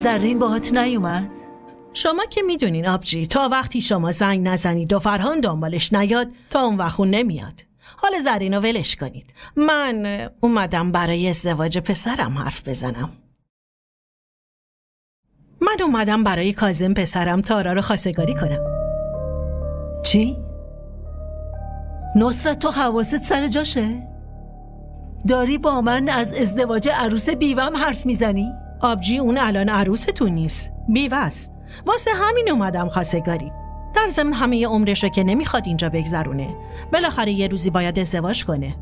زرین باهات نیومد؟ شما که میدونین آبجی، تا وقتی شما زنگ نزنید و فرهان دنبالش نیاد تا اون وقت اون نمیاد. حال زرینو ولش کنید. من اومدم برای ازدواج پسرم حرف بزنم. من اومدم برای کاظم پسرم تارا رو خواستگاری کنم. چی؟ نصرت تو حواست سر جاشه؟ داری با من از ازدواج عروس بیوم حرف میزنی؟ آبجی اون الان عروستون نیست، بیوه است. واسه همین اومدم خواستگاری. در ضمن همه عمرشو که نمیخواد اینجا بگذرونه. بالاخره یه روزی باید ازدواج کنه.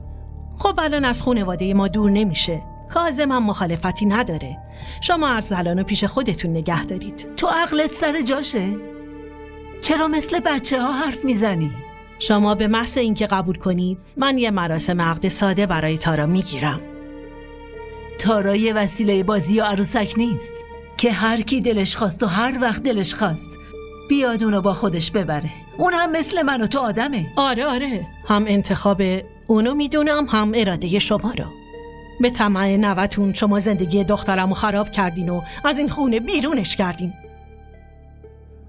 خب الان از خانواده ما دور نمیشه. کاظم هم مخالفتی نداره. شما ارسلانو پیش خودتون نگه دارید. تو عقلت سر جاشه؟ چرا مثل بچه ها حرف میزنی؟ شما به محض اینکه قبول کنید من یه مراسم عقد ساده برای تارا میگیرم. تارا یه وسیله بازی یا عروسک نیست که هر کی دلش خواست و هر وقت دلش خواست بیاد اونو با خودش ببره. اون هم مثل من و تو آدمه. آره هم انتخاب اونو میدونم هم اراده شما رو. به طمع نوتون شما زندگی دخترمو خراب کردین و از این خونه بیرونش کردین.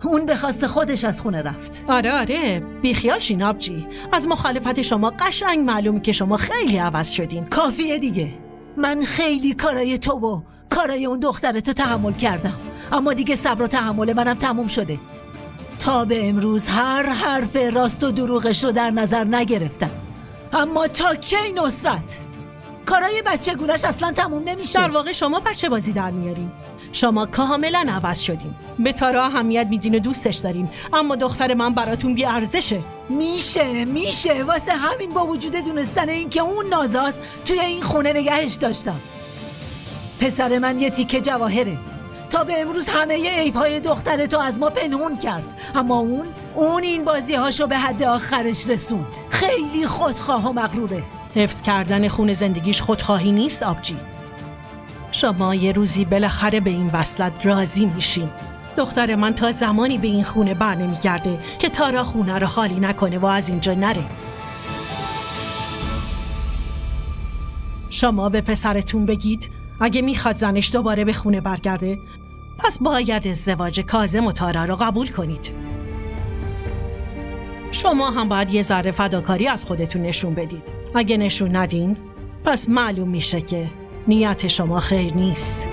اون به خواست خودش از خونه رفت. آره بیخیال شین آبجی. از مخالفت شما قشنگ معلومه که شما خیلی عوض شدین. کافیه دیگه. من خیلی کارای تو و کارای اون دخترتو تحمل کردم، اما دیگه صبر و تحمل منم تموم شده. تا به امروز هر حرف راست و دروغش رو در نظر نگرفتم، اما تا کی نصرت؟ کارای بچه گونش اصلا تموم نمیشه. در واقع شما بچه بازی در میارین. شما کاملا عوض شدین. به تارا اهمیت میدین و دوستش دارین، اما دختر من براتون بی ارزشه. میشه واسه همین با وجود دونستن این که اون نازاست توی این خونه نگهش داشتم. پسر من یه تیکه جواهره. تا به امروز همه عیب‌های دخترتو از ما پنهون کرد، اما اون این بازی‌هاشو به حد آخرش رسوند. خیلی خودخواه و مغروره. حفظ کردن خون زندگیش خودخواهی نیست آبجی. شما یه روزی بالاخره به این وصلت راضی میشین. دختر من تا زمانی به این خونه بر نمیگرده که تارا خونه رو خالی نکنه و از اینجا نره. شما به پسرتون بگید اگه میخواد زنش دوباره به خونه برگرده پس باید ازدواج کاظم و تارا رو قبول کنید. شما هم باید یه ذره فداکاری از خودتون نشون بدید. اگه نشون ندین پس معلوم میشه که نیت شما خیر نیست.